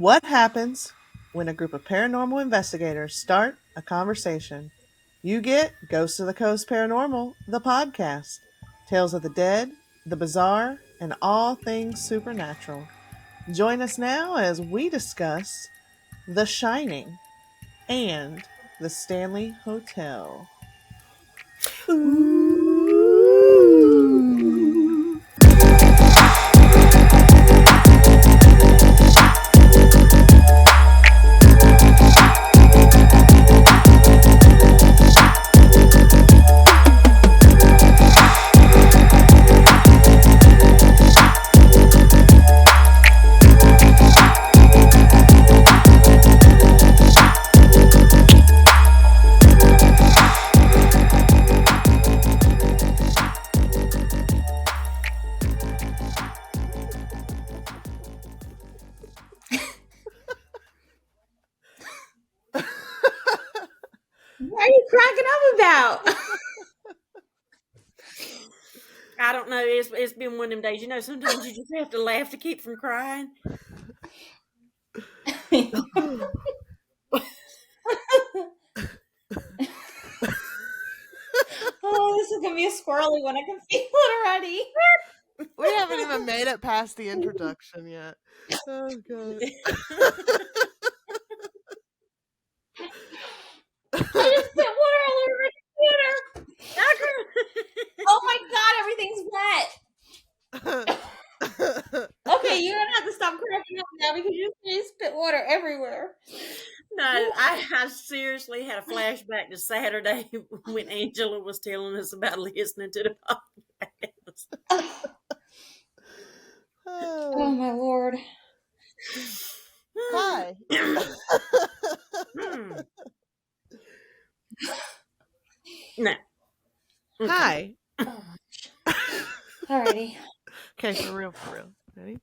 What happens when a group of paranormal investigators start a conversation? You get Ghost of the Coast Paranormal, the podcast. Tales of the dead, the bizarre, and all things supernatural. Join us now as we discuss The Shining and the Stanley Hotel. What are you cracking up about? I don't know. It's been one of them days. You know, sometimes you just have to laugh to keep from crying. Oh, this is gonna be a squirrely one. I can feel it already. We haven't even made it past the introduction yet. Oh, God. I just spit water all over my computer. Oh my god, everything's wet. Okay, you're gonna have to stop cracking up now because you spit water everywhere. No, I seriously had a flashback to Saturday when Angela was telling us about listening to the podcast. Oh my lord. Hi. No. Okay. Hi. Alrighty. Okay, for real. Ready?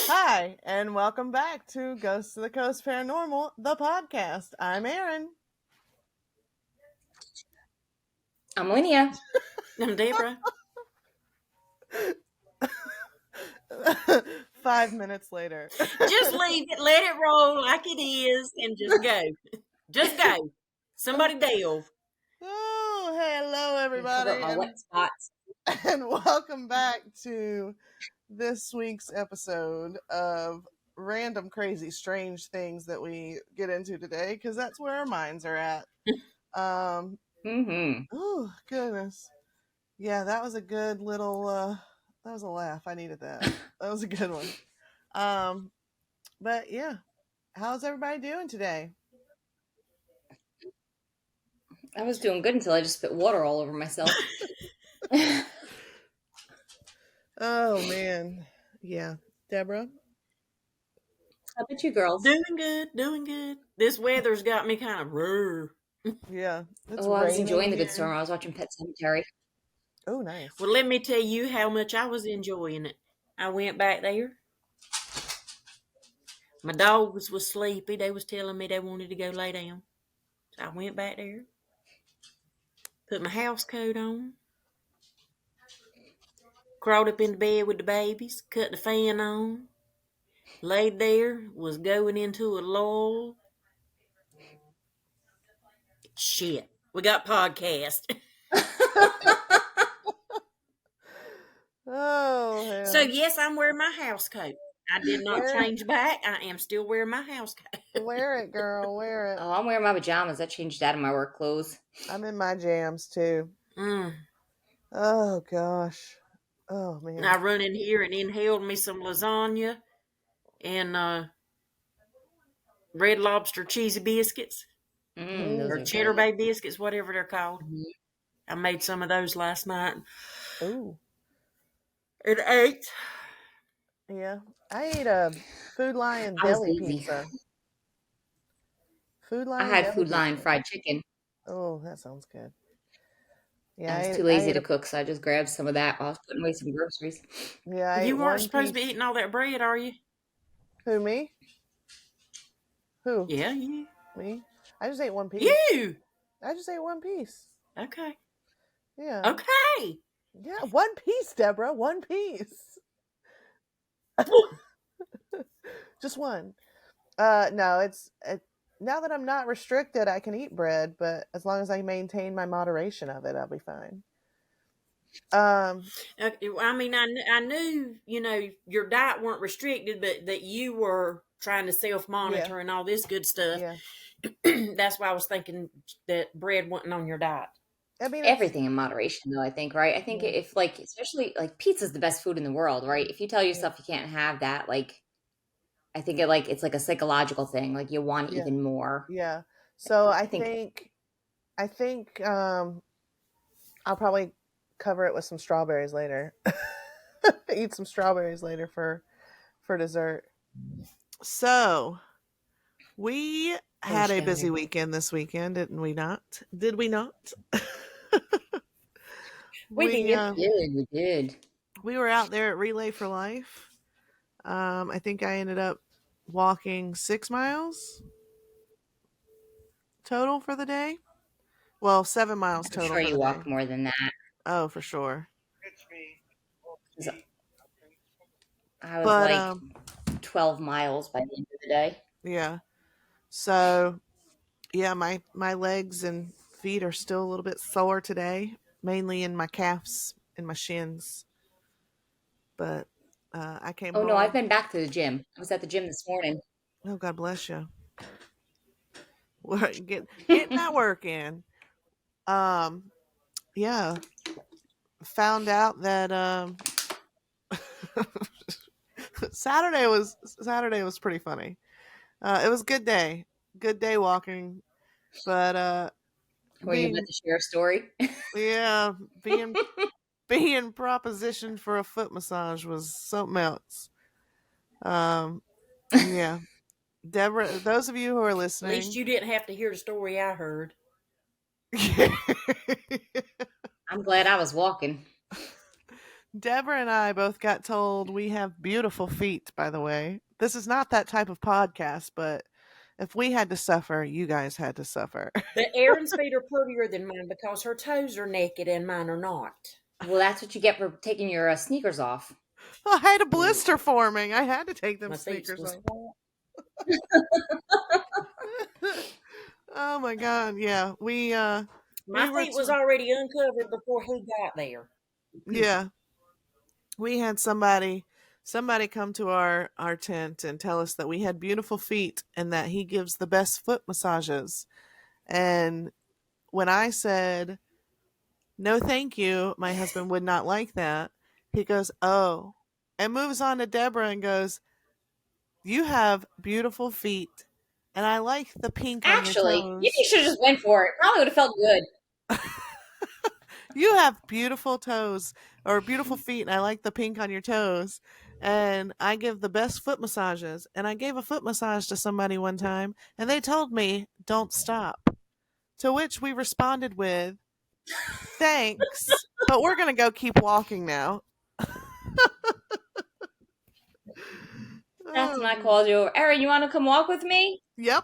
Hi, and welcome back to Ghost of the Coast Paranormal, the podcast. I'm Erin. I'm Linnea. I'm Deborah. 5 minutes later. Just leave it, let it roll like it is, and just go. Just go. Somebody delve. Oh, hello, everybody. Cover my wet spots. And welcome back to this week's episode of random, crazy, strange things that we get into today, because that's where our minds are at. Oh, goodness. Yeah, that was a good little, that was a laugh. I needed that. That was a good one. But yeah, how's everybody doing today? I was doing good until I just spit water all over myself. Oh, man. Yeah. Deborah? How about you girls? Doing good. This weather's got me kind of rrr. Yeah. I was enjoying the good storm. I was watching Pet Sematary. Oh, nice. Well, let me tell you how much I was enjoying it. I went back there. My dogs was sleepy. They was telling me they wanted to go lay down. So I went back there. Put my house coat on. Crawled up in the bed with the babies. Cut the fan on. Laid there. Was going into a lull. Shit. We got podcast. Oh, hell. So, yes, I'm wearing my house coat. I did not change back. I am still wearing my house coat. Wear it, girl. Wear it. Oh, I'm wearing my pajamas. I changed out of my work clothes. I'm in my jams, too. Oh, gosh. Oh, man. I run in here and inhaled me some lasagna and Red Lobster cheesy biscuits. Or Cheddar Bay biscuits, whatever they're called. I made some of those last night. Ooh. And ate. Yeah. I ate a Food Lion deli pizza. Food Lion. I had Food Lion fried chicken. Oh, that sounds good. Yeah, I was too lazy to cook, so I just grabbed some of that while I was putting away some groceries. Yeah, you weren't supposed to be eating all that bread, are you? Who, me? Who? Yeah, you. Me? I just ate one piece. You! I just ate one piece. Okay. Yeah. Okay. Yeah, one piece, Deborah. One piece. Just one. No, now that I'm not restricted, I can eat bread, but as long as I maintain my moderation of it, I'll be fine. I mean, I knew, your diet weren't restricted, but that you were trying to self-monitor Yeah. and all this good stuff. Yeah. That's why I was thinking that bread wasn't on your diet. I mean, Everything in moderation, though, I think, right? I think Yeah. if, like, especially, like, pizza's the best food in the world, right? If you tell Yeah. yourself you can't have that, like, I think it's like a psychological thing. Like, you want Yeah. even more. Yeah. So I think think I'll probably cover it with some strawberries later. Eat some strawberries later for dessert. So we had a busy weekend this weekend, didn't we not? Did we not? We did. we did. We were out there at Relay for Life. I think I ended up walking 6 miles total for the day. Well, 7 miles I'm total sure for you the day. walked more than that. Oh, for sure. I was But like 12 miles by the end of the day. yeah. So yeah, my legs and feet are still a little bit sore today, mainly in my calves and my shins. But I came Oh, no, I've home. been back to the gym. I was at the gym this morning. Oh, God bless you. Getting that work in. Yeah. Found out that Saturday was pretty funny. It was a good day walking, but Were you about being to share a story? yeah being being propositioned for a foot massage was something else. Yeah, Deborah. Those of you who are At least listening, you didn't have to hear the story I heard. I'm glad I was walking. Deborah and I both got told we have beautiful feet. By the way, this is not that type of podcast, but if we had to suffer, you guys had to suffer. But Erin's feet are prettier than mine because her toes are naked and mine are not. Well, that's what you get for taking your sneakers off. I had a blister forming. I had to take them My feet sneakers was off. Oh my god, yeah. We My were feet was already uncovered before he got there. yeah. We had somebody come to our tent and tell us that we had beautiful feet and that he gives the best foot massages. And when I said, "No, thank you," my husband would not like that. He goes, "Oh," and moves on to Deborah and goes, "You have beautiful feet, and I like the pink on your Actually, you toes. should have just went for it. Probably would have felt good. You have beautiful toes or beautiful feet, and I like the pink on your toes. And I give the best foot massages. And I gave a foot massage to somebody one time, and they told me, don't stop." To which we responded with, "Thanks, but we're going to go keep walking now." That's when I Oh, called you over. Erin, you want to come walk with me? yep,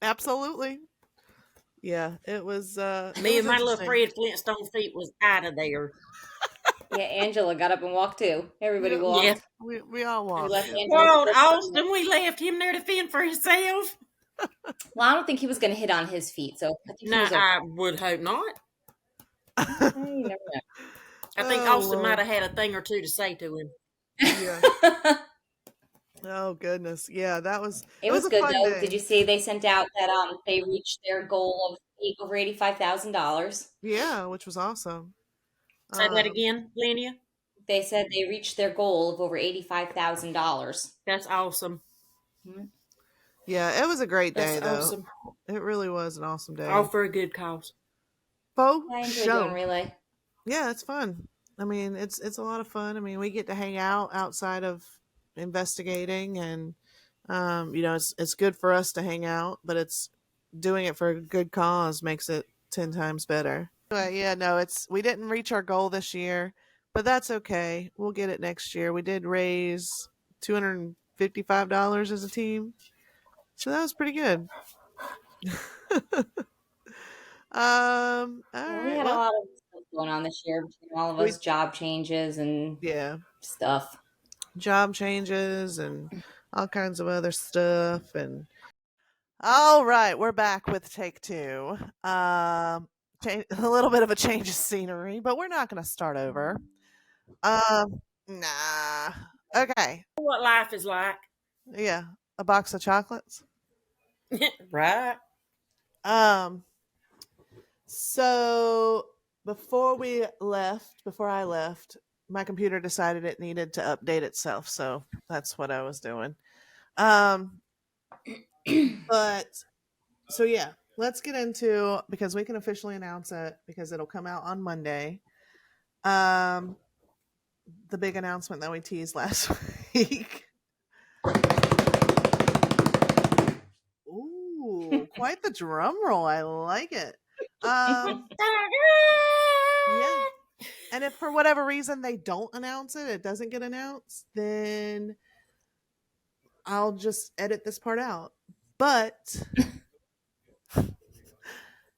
absolutely. Yeah, it was Me and my little interesting. Fred Flintstone feet was out of there. Yeah, Angela got up and walked too. Everybody Yep, walked. Yeah. we all We walked. left Angela. Well, Austin, we left him there to fend for himself. Well, I don't think he was going to hit on his feet, so I think he No, was okay. I would hope not. You never know. I think Oh, Austin Lord. might have had a thing or two to say to him. Yeah. Oh goodness, yeah, that was. It was a good fun though. day. Did you see they sent out that they reached their goal of over $85,000? Yeah, which was awesome. Say that again, Linnea. They said they reached their goal of over $85,000. That's awesome. Yeah, it was a great day That's though. awesome. It really was an awesome day. All for a good cause. For I enjoy sure. doing relay. Yeah, it's fun. I mean, it's a lot of fun. I mean, we get to hang out outside of investigating, and it's good for us to hang out, but it's doing it for a good cause makes it 10 times better. But yeah, no, we didn't reach our goal this year, but that's okay. We'll get it next year. We did raise $255 as a team, so that was pretty good. All We right. had a Well, lot of stuff going on this year between all of us, job changes and yeah. stuff. job changes and all kinds of other stuff. And all right, we're back with take two. A little bit of a change of scenery, but we're not going to start over. Nah. Okay. What life is like. Yeah, a box of chocolates. Right. So before I left, my computer decided it needed to update itself, so that's what I was doing. But so yeah, let's get into, because we can officially announce it because it'll come out on Monday. The big announcement that we teased last week. Ooh, quite the drum roll. I like it. Yeah. And if for whatever reason they don't announce it, it doesn't get announced, then I'll just edit this part out. But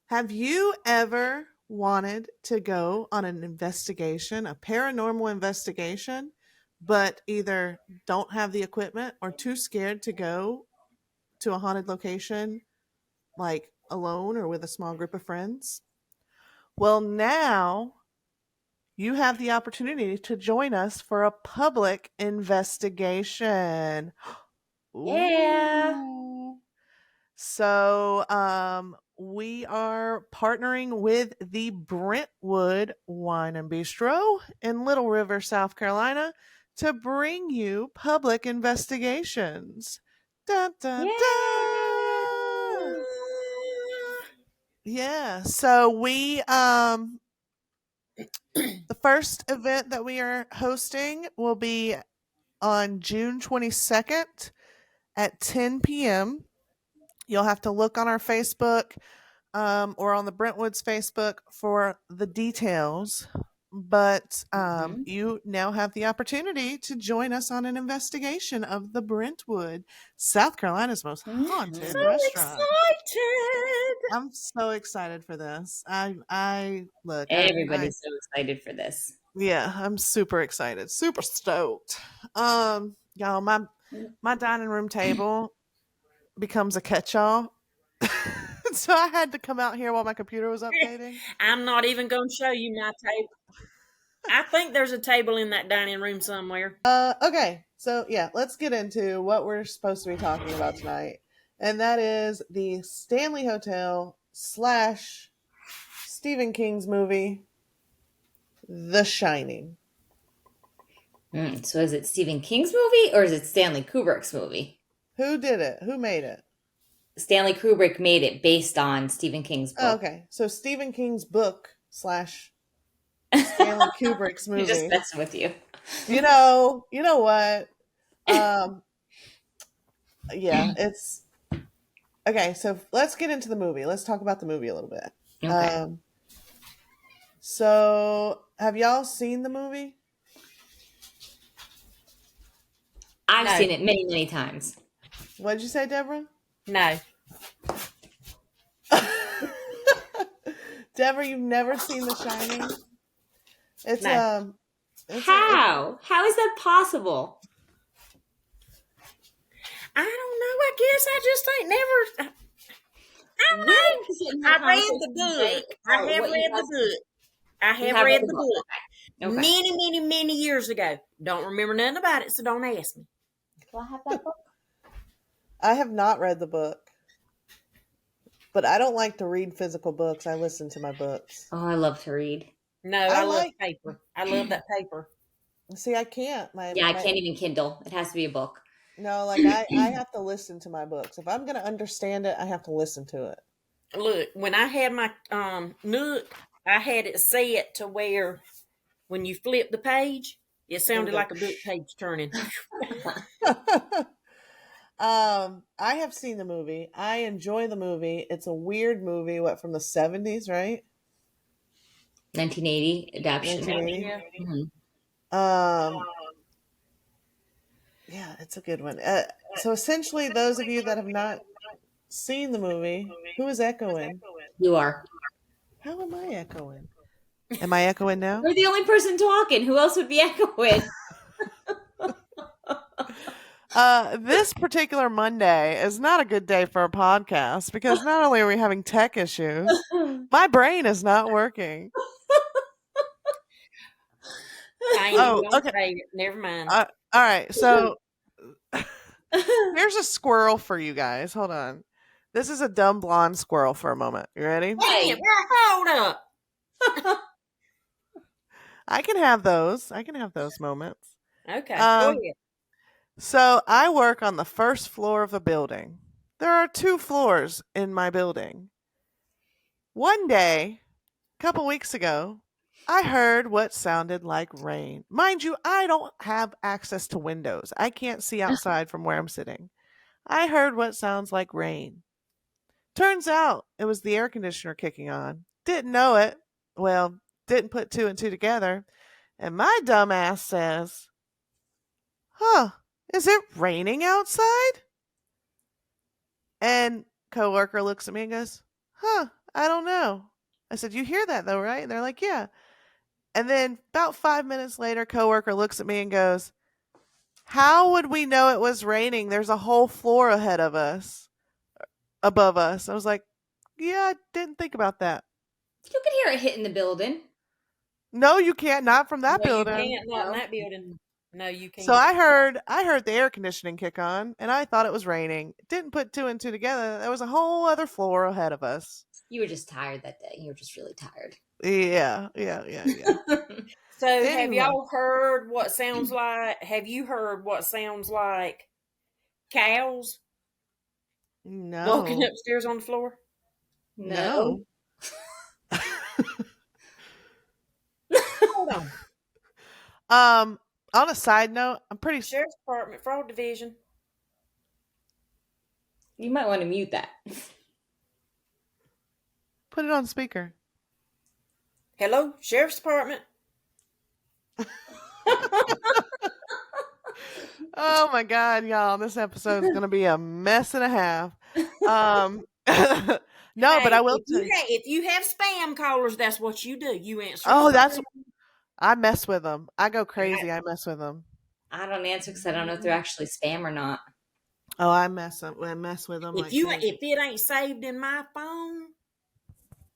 have you ever wanted to go on an investigation, a paranormal investigation, but either don't have the equipment or too scared to go to a haunted location, like alone or with a small group of friends? Well, now you have the opportunity to join us for a public investigation. Yeah. Ooh. So we are partnering with the Brentwood Wine and Bistro in Little River, South Carolina, to bring you public investigations. Dun, dun, dun. Yeah. So we the first event that we are hosting will be on June 22nd at 10 p.m. You'll have to look on our Facebook or on the Brentwood's Facebook for the details. But you now have the opportunity to join us on an investigation of the Brentwood, South Carolina's most haunted So restaurant. excited. I'm so excited for this. I look. Everybody's so excited for this. Yeah, I'm super excited. Super stoked. Y'all, my dining room table becomes a catch-all. So I had to come out here while my computer was updating. I'm not even going to show you my table. I think there's a table in that dining room somewhere. Okay, so yeah, let's get into what we're supposed to be talking about tonight. And that is the Stanley Hotel / Stephen King's movie, The Shining. So is it Stephen King's movie or is it Stanley Kubrick's movie? Who did it? Who made it? Stanley Kubrick made it based on Stephen King's book. Oh, okay, so Stephen King's book / Stanley Kubrick's movie. Just messing with you. You know what? Yeah, it's okay. So let's get into the movie. Let's talk about the movie a little bit. Okay. So have y'all seen the movie? I've seen it many, many times. What'd you say, Deborah? No. Deborah, you've never seen The Shining? It's No. How is that possible? I don't know. I guess I just ain't never. I read the book. I have read the book. I have read the book. Okay. Many, many years ago. Don't remember nothing about it, so don't ask me. Do I have that book? I have not read the book. But I don't like to read physical books. I listen to my books. Oh, I love to read. No, I love paper. I love that paper. See, I can't. I can't even Kindle. It has to be a book. No, like I have to listen to my books. If I'm going to understand it, I have to listen to it. Look, when I had my Nook, I had it set to where when you flip the page, it sounded like a book page turning. I have seen the movie. I enjoy the movie. It's a weird movie. What, from the 70s, right? 1980 adaptation. 1980. Yeah, it's a good one. So essentially, those of you that have not seen the movie, who is echoing? You are. How am I echoing? Am I echoing now? You're the only person talking. Who else would be echoing? This particular Monday is not a good day for a podcast because not only are we having tech issues, my brain is not working. I ain't even gonna say it. Never mind. All right, so here's a squirrel for you guys. Hold on. This is a dumb blonde squirrel for a moment. You ready? Hey, hold up. I can have those. I can have those moments. Okay, go ahead. So I work on the first floor of a building. There are 2 floors in my building. One day, a couple weeks ago, I heard what sounded like rain. Mind you, I don't have access to windows. I can't see outside from where I'm sitting. I heard what sounds like rain. Turns out it was the air conditioner kicking on. Didn't know it. Well, didn't put 2 and 2 together. And my dumb ass says, "Huh, is it raining outside?" And coworker looks at me and goes, "Huh, I don't know." I said, "You hear that though, right?" And they're like, "Yeah." And then about 5 minutes later, coworker looks at me and goes, "How would we know it was raining? There's a whole floor ahead of us, above us." I was like, "Yeah, I didn't think about that." You can hear it hitting the building. No, you can't. Not from that building. You can't. Not in that building. No, you can't. So I heard the air conditioning kick on, and I thought it was raining. Didn't put 2 and 2 together. There was a whole other floor ahead of us. You were just tired that day. You were just really tired. Yeah. So Anyway. have y'all heard what sounds like? Have you heard what sounds like cows No. walking upstairs on the floor? No. Hold on. On a side note, I'm pretty sure. Sheriff's Department, Fraud Division. You might want to mute that. Put it on speaker. Hello, Sheriff's Department. Oh my God, y'all! This episode is gonna be a mess and a half. No, Hey, but I will. If you have spam callers, that's what you do. You answer. Oh, I mess with them. I go crazy. I mess with them. I don't answer because I don't know if they're actually spam or not. Oh, I mess with them. If it ain't saved in my phone,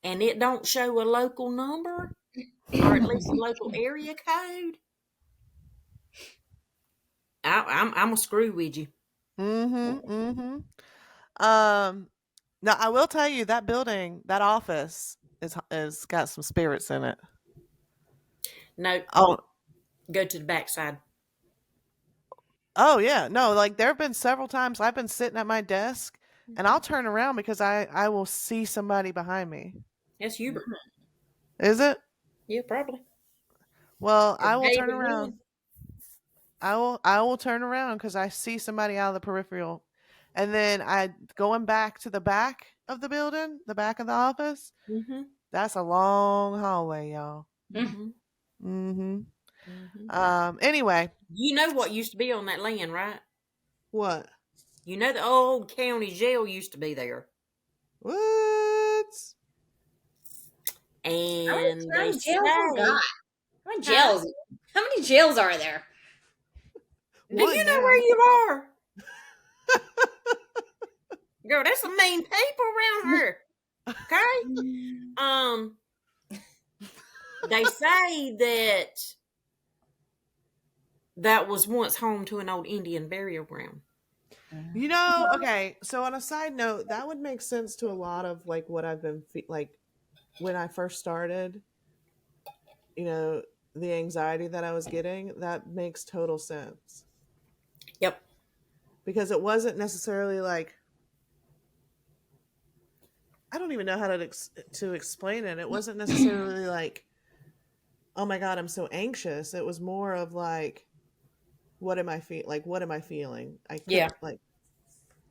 and it don't show a local number, or at least a local area code, I'm gonna screw with you. Mm-hmm. Now I will tell you that building, that office is got some spirits in it. No. Oh. Go to the backside. Oh yeah, no. Like there have been several times I've been sitting at my desk, and I'll turn around because I will see somebody behind me. That's Hubert. Is it? Yeah, probably. Well, I will turn around. I will turn around because I see somebody out of the peripheral, and then going back to the back of the building, the back of the office. Mm-hmm. That's a long hallway, y'all. Mm-hmm. Anyway, you know what used to be on that land, right? What? You know the old county jail used to be there. What? And How many jails are there? Do you know where you are? Girl, there's some mean people around here. Okay? They say that was once home to an old Indian burial ground. You know, okay, so on a side note, that would make sense to a lot of like what I've been like when I first started, you know, the anxiety that I was getting, that makes total sense. Yep. Because it wasn't necessarily like, I don't even know how to explain it. It wasn't necessarily like, oh my God, I'm so anxious. It was more of like, what am I feeling? What am I feeling?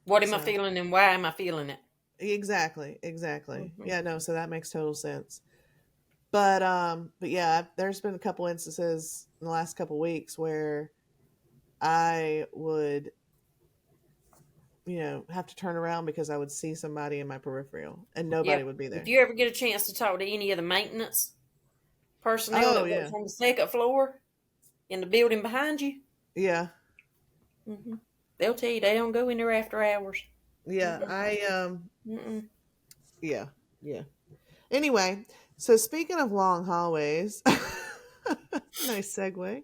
What am I feeling and why am I feeling it? Exactly. Mm-hmm. Yeah, no, so that makes total sense. But yeah, there's been a couple instances in the last couple weeks where I would, you know, have to turn around because I would see somebody in my peripheral and nobody would be there. If you ever get a chance to talk to any of the maintenance personnel that works on the second floor in the building behind you. Yeah. Mm-hmm. They'll tell you they don't go in there after hours. Yeah, Mm-mm. yeah, yeah. Anyway, so speaking of long hallways, nice segue.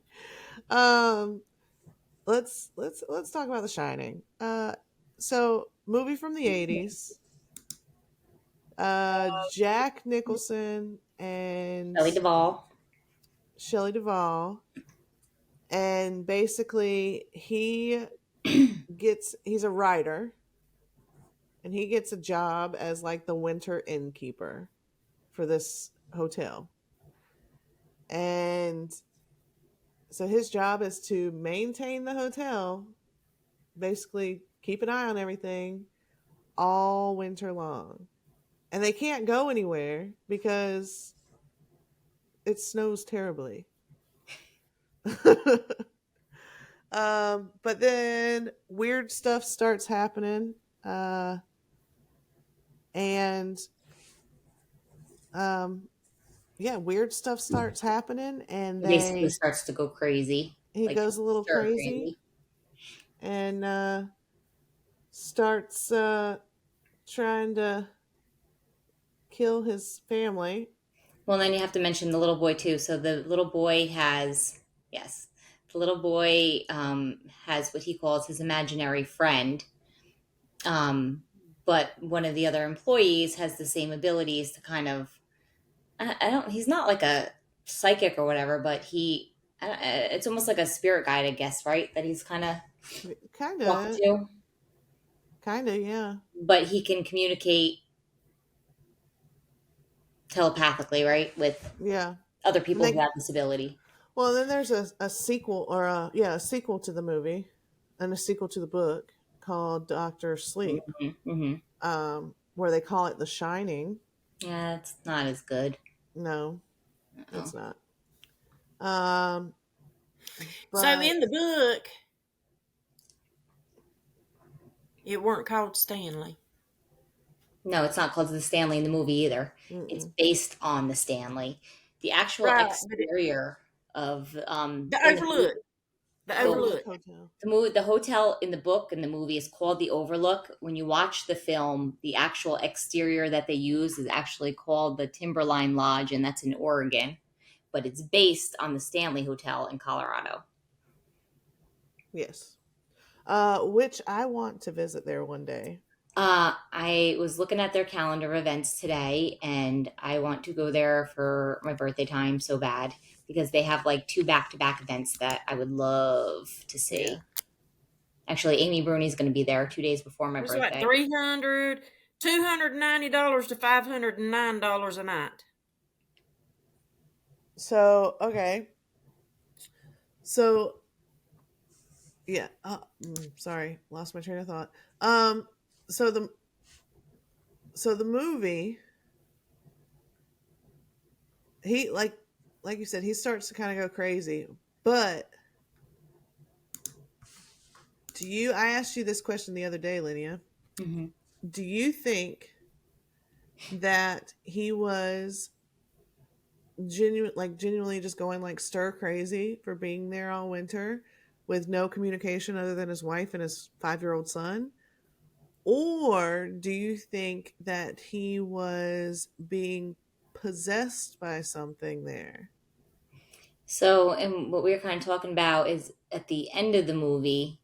Um, let's talk about The Shining. So movie from the 80s. Jack Nicholson and Shelley Duvall. Shelley Duvall, and basically he's a writer, and he gets a job as like the winter innkeeper for this hotel. And so his job is to maintain the hotel, basically keep an eye on everything all winter long. And they can't go anywhere because it snows terribly. But then weird stuff starts happening. And yeah, weird stuff starts happening, and It basically starts to go crazy. he Like goes a little stir crazy and starts trying to kill his family. Well, then you have to mention the little boy too. So the little boy has, yes, the little boy has what he calls his imaginary friend. Um, but one of the other employees has the same abilities to kind of, I don't, he's not like a psychic or whatever, but it's almost like a spirit guide, I guess, right? That he's kind of Kind talking of, to, yeah. but he can communicate telepathically, right? With Yeah. other And people who have this ability. well, then there's a sequel, or a sequel to the movie and a sequel to the book called Doctor Sleep, Mm-hmm. where they call it The Shining. Yeah, it's not as good. No, Uh-oh. it's not. But So in the book, it weren't called Stanley. No, it's not called the Stanley in the movie either. mm-mm. It's based on the Stanley. The actual Right, exterior of the in Overlook. The Overlook. Hotel. the hotel in the book and the movie is called the Overlook. When you watch the film, the actual exterior that they use is actually called the Timberline Lodge, and that's in Oregon. But it's based on the Stanley Hotel in Colorado. Yes. Which I want to visit there one day. I was looking at their calendar events today, and I want to go there for my birthday time so bad because they have like 2 back-to-back events that I would love to see. Yeah. Actually, Amy Bruni's going to be there 2 days before my It's birthday. like $290 to $509 a night. So okay. So yeah. Sorry, lost my train of thought. So the movie, he like you said, he starts to kind of go crazy. But I asked you this question the other day, Linnea. Mm-hmm. Do you think that he was genuinely just going like stir crazy for being there all winter with no communication other than his wife and his 5-year-old son? Or do you think that he was being possessed by something there? So, and what we were kind of talking about is at the end of the movie,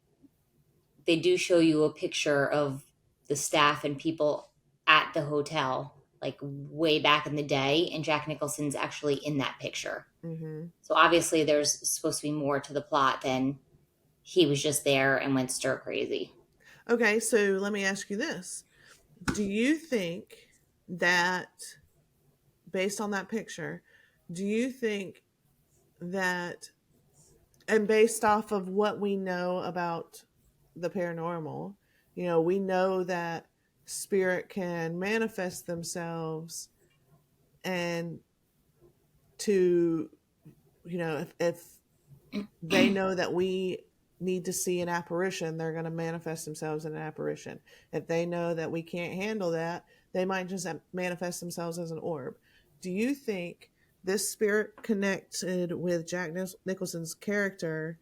they do show you a picture of the staff and people at the hotel, like way back in the day, and Jack Nicholson's actually in that picture. Mm-hmm. So obviously, there's supposed to be more to the plot than he was just there and went stir crazy. Okay, so let me ask you this. Do you think that, based on that picture, do you think that, and based off of what we know about the paranormal, we know that spirit can manifest themselves, and to, if they know that we need to see an apparition, they're going to manifest themselves in an apparition. If they know that we can't handle that, they might just manifest themselves as an orb. Do you think this spirit connected with Jack Nicholson's character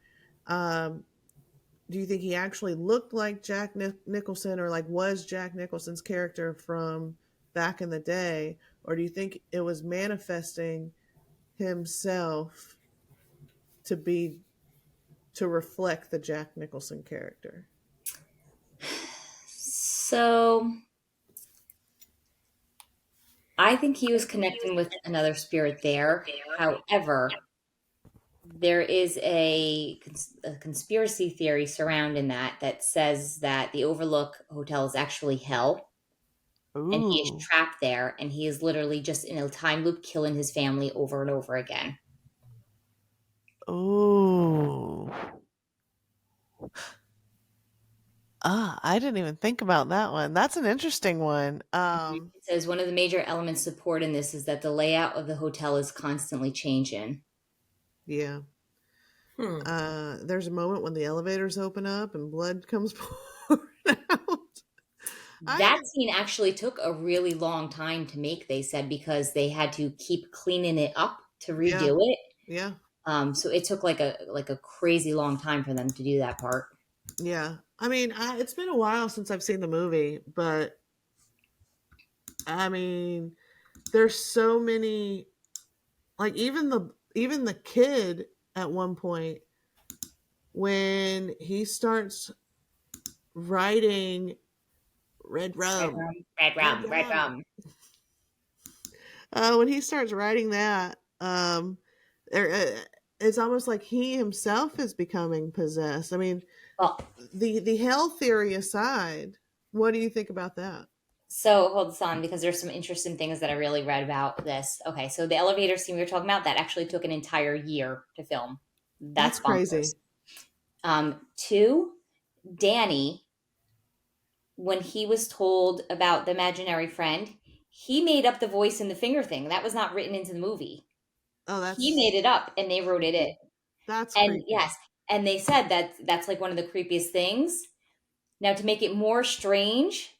do you think he actually looked like Jack Nicholson, or like was Jack Nicholson's character from back in the day, or do you think it was manifesting himself to reflect the Jack Nicholson character? So I think he was connecting with another spirit there. However, there is a conspiracy theory surrounding that says that the Overlook Hotel is actually hell, and he is Ooh. trapped there, and he is literally just in a time loop killing his family over and over again. Ooh. I didn't even think about that one. That's an interesting one. It says one of the major elements supporting this is that the layout of the hotel is constantly changing. Yeah. There's a moment when the elevators open up and blood comes pouring out. That scene actually took a really long time to make, they said, because they had to keep cleaning it up to redo it. Yeah. So it took like a crazy long time for them to do that part. Yeah. I mean, it's been a while since I've seen the movie, but I mean, there's so many, like even the kid at one point when he starts writing red rum. Red rum. When he starts writing that, it's almost like he himself is becoming possessed. I mean, Well, the hell theory aside, what do you think about that? so hold on, because there's some interesting things that I really read about this. Okay, so the elevator scene we were talking about, that actually took an entire year to film. That's crazy. Two, Danny, when he was told about the imaginary friend, he made up the voice in the finger thing. That was not written into the movie. Oh, He made it up and they wrote it in. That's And creepy. yes, and they said that that's like one of the creepiest things. Now, to make it more strange,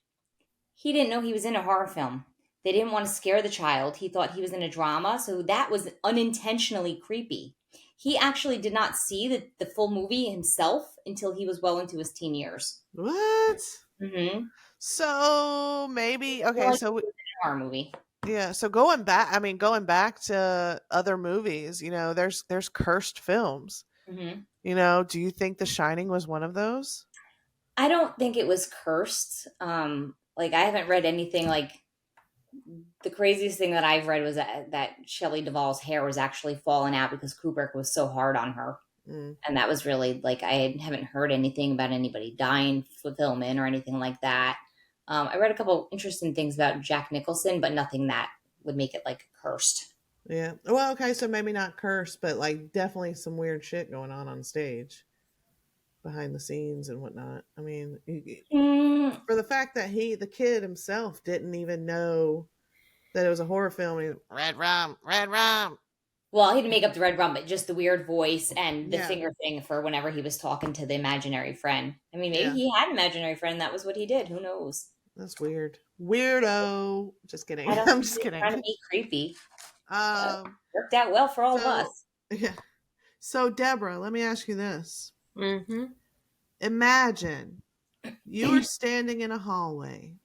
he didn't know he was in a horror film. They didn't want to scare the child. He thought he was in a drama, so that was unintentionally creepy. He actually did not see the full movie himself until he was well into his teen years. What? Mm-hmm. So maybe okay. Like So a horror movie. yeah. So going back to other movies, there's cursed films. Mm-hmm. Do you think The Shining was one of those? I don't think it was cursed. Like I haven't read anything like the craziest thing that I've read was that Shelley Duvall's hair was actually falling out because Kubrick was so hard on her. Mm. And that was really like, I haven't heard anything about anybody dying for filming or anything like that. I read a couple interesting things about Jack Nicholson, but nothing that would make it like cursed. Yeah. Well, okay, so maybe not cursed, but like definitely some weird shit going on stage, behind the scenes and whatnot. I mean, for the fact that the kid himself didn't even know that it was a horror film. Red rum, red rum. Well, he didn't make up the red rum, but just the weird voice and the Yeah. finger thing for whenever he was talking to the imaginary friend. I mean, maybe Yeah. he had an imaginary friend. That was what he did. Who knows? That's weird. Weirdo. Just kidding. I'm just kidding. Trying to be creepy. Worked out well for all of us. Yeah. So, Deborah, let me ask you this. Mm-hmm. Imagine you are standing in a hallway,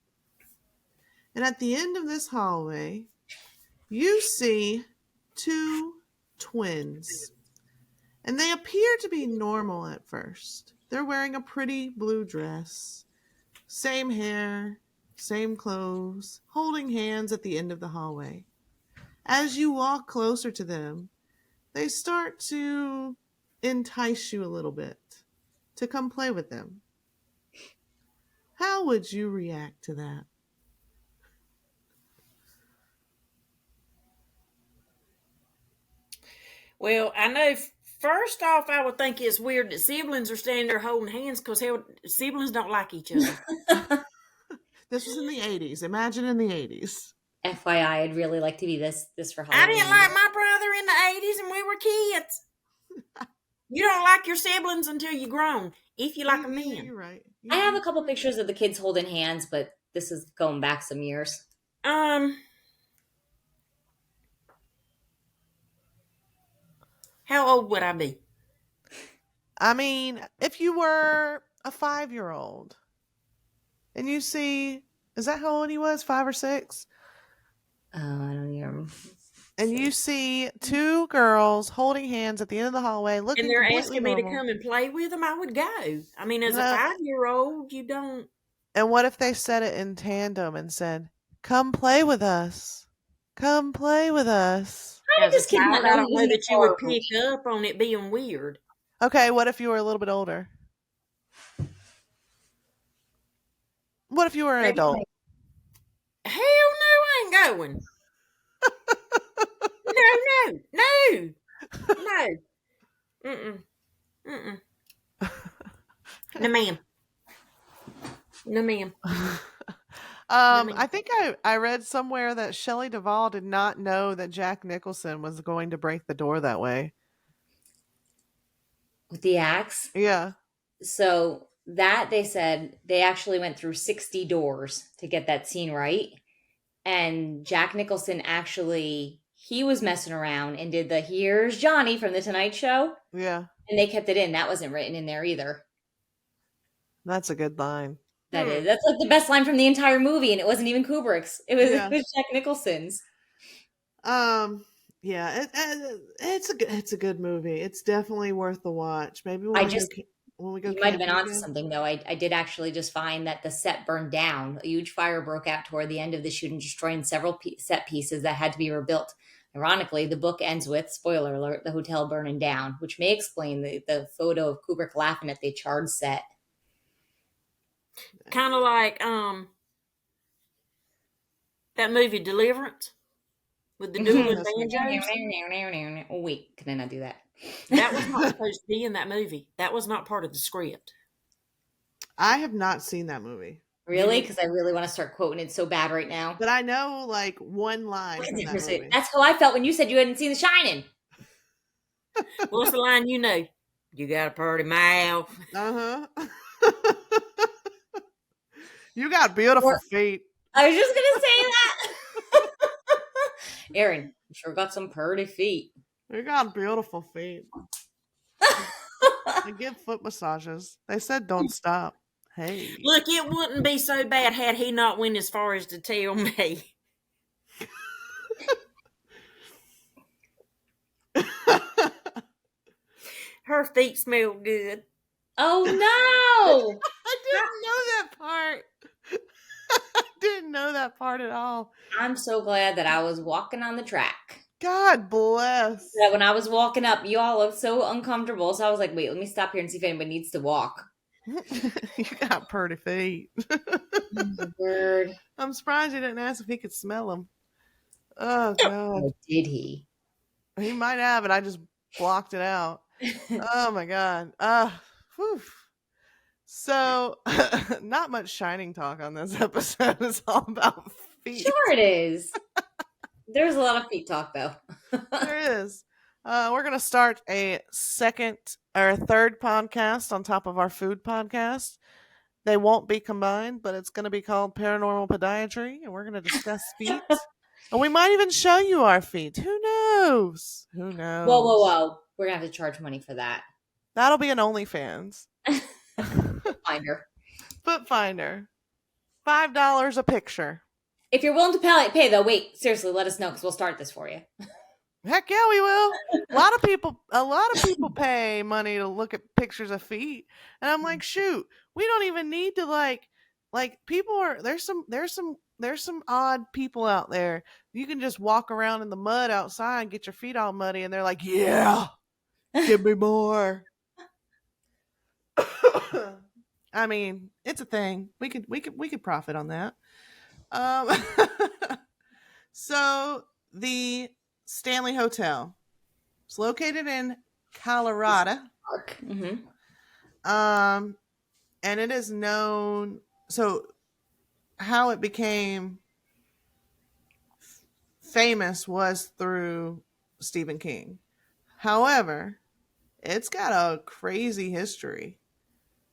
and at the end of this hallway, you see two twins, and they appear to be normal at first. They're wearing a pretty blue dress, same hair, same clothes, holding hands at the end of the hallway. As you walk closer to them, they start to entice you a little bit to come play with them. How would you react to that? Well, I know first off, I would think it's weird that siblings are standing there holding hands because siblings don't like each other. This was in the 80s. Imagine in the 80s. FYI, I'd really like to be this for I Halloween. didn't like my brother in the 80s and we were kids. You don't like your siblings until you're grown, if you like them then. You're right. I have a couple pictures of the kids holding hands, but this is going back some years. How old would I be? I mean, if you were a 5-year-old and you see, is that how old he was? 5 or 6? I don't even. And you see 2 girls holding hands at the end of the hallway, looking And they're completely asking me to normal. come and play with them, I would go. I mean, as a No. 5-year-old, you don't. And what if they said it in tandem and said, "Come play with us. Come play with us." How did As a this kid not child, know I he don't was know in a that you would horror pick movie? up on it being weird. Okay, what if you were a little bit older? What if you were an adult? Hell no, I ain't going. No. Mm-mm. No, ma'am. No, ma'am. I think I read somewhere that Shelley Duvall did not know that Jack Nicholson was going to break the door that way. With the axe? Yeah. So that they said they actually went through 60 doors to get that scene right. And Jack Nicholson actually, he was messing around and did the "Here's Johnny" from The Tonight Show. Yeah. And they kept it in. That wasn't written in there either. That's a good line. That's like the best line from the entire movie, and it wasn't even Kubrick's. It was Jack Nicholson's. Yeah, it's a good movie. It's definitely worth the watch. Maybe when we go You might have been camping onto again. something though. I did actually just find that the set burned down. A huge fire broke out toward the end of the shoot and destroying several set pieces that had to be rebuilt. Ironically, the book ends with, spoiler alert, the hotel burning down, which may explain the photo of Kubrick laughing at the charred set. Kind of like that movie Deliverance with the dueling banjos. Oh wait, can I not do that? That was not supposed to be in that movie. That was not part of the script. I have not seen that movie. Really? Because I really want to start quoting it so bad right now. But I know like one line from that movie. That's how I felt when you said you hadn't seen The Shining. What's the line you know? You got a pretty mouth. Uh-huh. You got beautiful feet. I was just going to say that. Aaron, you sure got some pretty feet. You got beautiful feet. They give foot massages. They said don't stop. Hey. Look, it wouldn't be so bad had he not went as far as to tell me. Her feet smell good. Oh no! I didn't know that part. I didn't know that part at all. I'm so glad that I was walking on the track. God bless. That when I was walking up, you all looked so uncomfortable. So I was like, wait, let me stop here and see if anybody needs to walk. You got pretty feet. Word. I'm surprised he didn't ask if he could smell them. Oh, God. Or did he? He might have, and I just blocked it out. Oh, my God. Whew. So, not much Shining talk on this episode. It's all about feet. Sure it is. There's a lot of feet talk, though. There is. We're going to start a third podcast on top of our food podcast. They won't be combined, but it's going to be called Paranormal Podiatry, and we're going to discuss feet. And we might even show you our feet. Who knows? Who knows? Whoa. We're going to have to charge money for that. That'll be an OnlyFans. Finder. Foot finder. $5 a picture. If you're willing to pay, though, wait, seriously, let us know because we'll start this for you. Heck yeah, we will. A lot of people pay money to look at pictures of feet, and I'm like, shoot, we don't even need to like people are there's some odd people out there. You can just walk around in the mud outside and get your feet all muddy, and they're like, yeah, give me more. I mean, it's a thing. We could profit on that. So the Stanley Hotel. It's located in Colorado. Mm-hmm. And it is known. So how it became famous was through Stephen King. However, it's got a crazy history.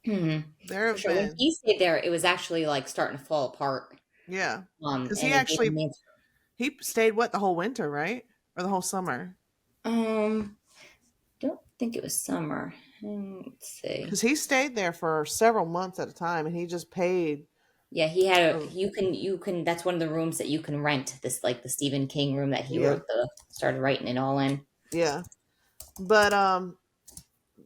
Mm-hmm. There have been. When he stayed there, it was actually like starting to fall apart. Yeah. Because he stayed the whole winter, right? Or the whole summer? Don't think it was summer. Let's see. Because he stayed there for several months at a time, and he just paid. Yeah, he had you can that's one of the rooms that you can rent, this like the Stephen King room that he started writing it all in. Yeah. But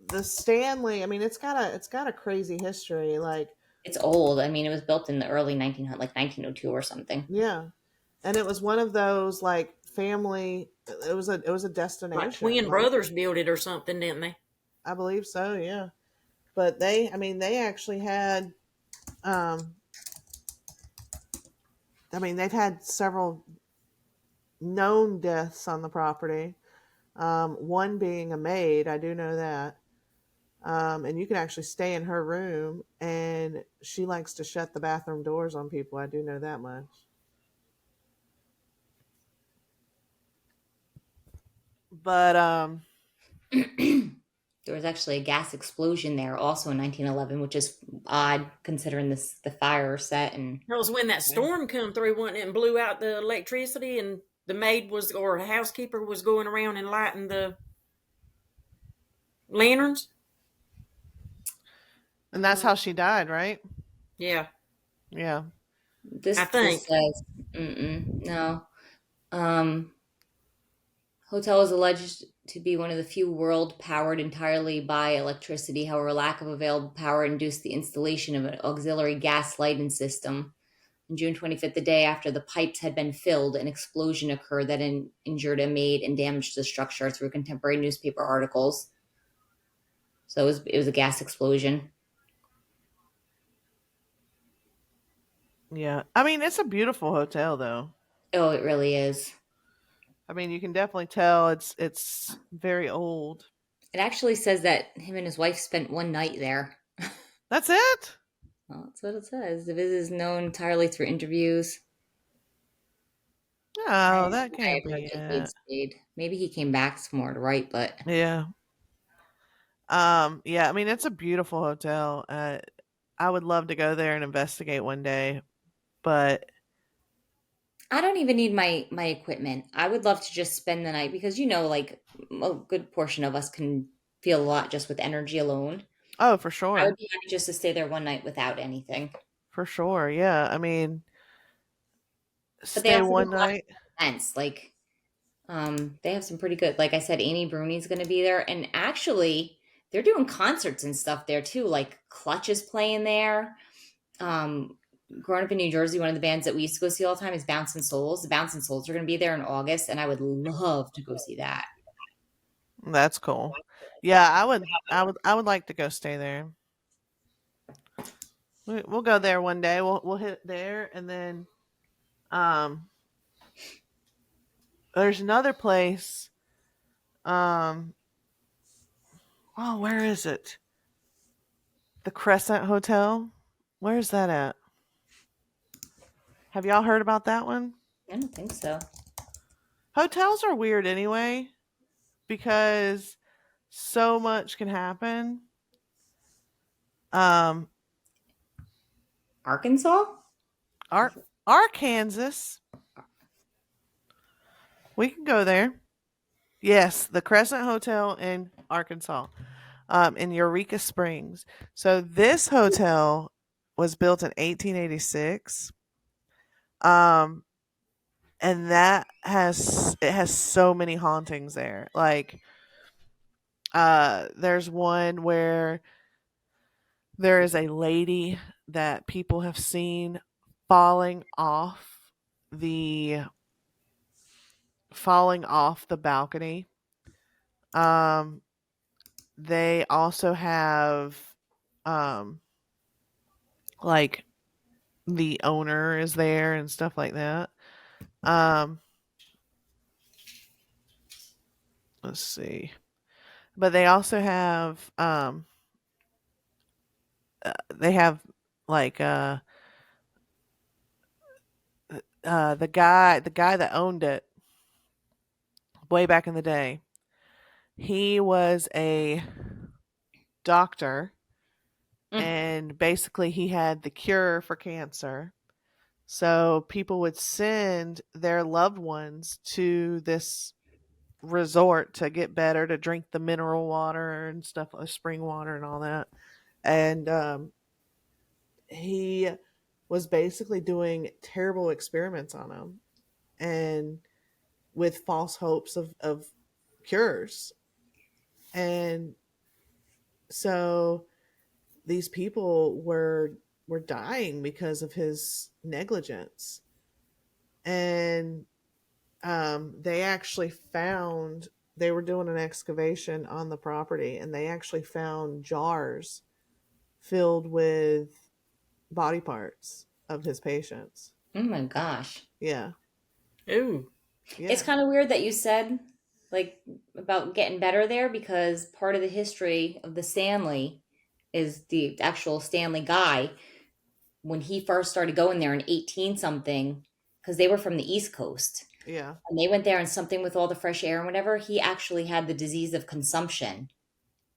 the Stanley, I mean, it's got a crazy history. Like, it's old. I mean, it was built in the early 1900, like 1902 or something. Yeah, and it was one of those like family. It was a destination. Like twin brothers built it or something, didn't they? I believe so. Yeah, but they actually had. They've had several known deaths on the property. One being a maid. I do know that. And you can actually stay in her room, and she likes to shut the bathroom doors on people. I do know that much. But there was actually a gas explosion there also in 1911, which is odd considering the fire set. And it was when that storm come through, wasn't it, and blew out the electricity, and the maid or a housekeeper was going around and lighting the lanterns. And that's how she died, right? Yeah. Yeah. I think. This says, no. Hotel is alleged to be one of the few world powered entirely by electricity. However, lack of available power induced the installation of an auxiliary gas lighting system. On June 25th, the day after the pipes had been filled, an explosion occurred that injured a maid and damaged the structure, through contemporary newspaper articles. So it was a gas explosion. Yeah. I mean, it's a beautiful hotel, though. Oh, it really is. I mean, you can definitely tell it's very old. It actually says that him and his wife spent one night there. That's it? Well, that's what it says. The visit is known entirely through interviews. Oh, that can't be it. Maybe he came back some more to write, but yeah. Yeah, I mean, it's a beautiful hotel. I would love to go there and investigate one day, but I don't even need my equipment. I would love to just spend the night because, like a good portion of us can feel a lot just with energy alone. Oh, for sure. I would be happy just to stay there one night without anything. For sure, yeah. I mean, but stay one night. Events. Like, they have some pretty good. Like I said, Amy Bruni's going to be there, and actually, they're doing concerts and stuff there too. Like Clutch is playing there. Growing up in New Jersey, one of the bands that we used to go see all the time is Bouncing Souls. The Bouncing Souls are going to be there in August, and I would love to go see that. That's cool. Yeah, I would like to go stay there. We'll go there one day. We'll hit there, and then there's another place. Oh, where is it? The Crescent Hotel. Where's that at? Have y'all heard about that one? I don't think so. Hotels are weird anyway, because so much can happen. Arkansas? Arkansas. We can go there. Yes, the Crescent Hotel in Arkansas, in Eureka Springs. So this hotel was built in 1886. And that has so many hauntings there. Like, there's one where there is a lady that people have seen falling off the balcony. They also have like the owner is there and stuff like that. Let's see. But they also have they have like the guy that owned it way back in the day. He was a doctor, and basically he had the cure for cancer. So people would send their loved ones to this resort to get better, to drink the mineral water and stuff, spring water and all that. And he was basically doing terrible experiments on him, and with false hopes of cures. And so these people were dying because of his negligence. And they actually found, they were doing an excavation on the property, and they actually found jars filled with body parts of his patients. Oh my gosh. Yeah. Ooh. Yeah. It's kind of weird that you said like about getting better there, because part of the history of the Stanley is the actual Stanley guy when he first started going there in 18 something, because they were from the East Coast. Yeah. And they went there and something with all the fresh air and whatever, he actually had the disease of consumption.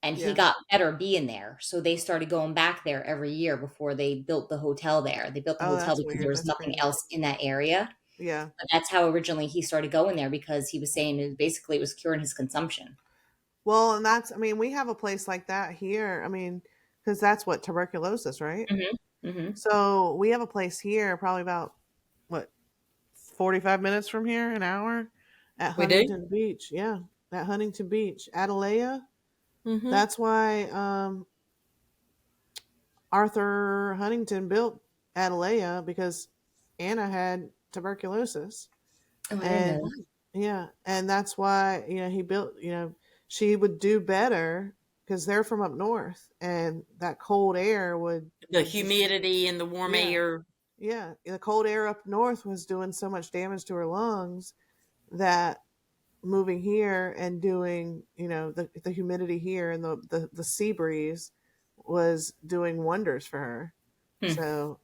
And he Yeah. got better being there. So they started going back there every year before they built the hotel there. They built the Oh, hotel that's because weird. there was That's nothing crazy. else in that area. Yeah. But that's how originally he started going there, because he was saying it was curing his consumption. Well, and that's, I mean, we have a place like that here. I mean, because that's what, tuberculosis, right? Mm-hmm. Mm-hmm. So we have a place here, probably about, what, 45 minutes from here, an hour, at We do? Huntington Beach. Yeah, at Huntington Beach. Atalaya. Mm-hmm. That's why Arthur Huntington built Atalaya, because Anna had tuberculosis. Oh, I didn't And know that. yeah, and that's why, he built, she would do better because they're from up north, and that cold air would The just, humidity and the warm yeah, air. yeah, the cold air up north was doing so much damage to her lungs that moving here and doing, the humidity here and the sea breeze was doing wonders for her. So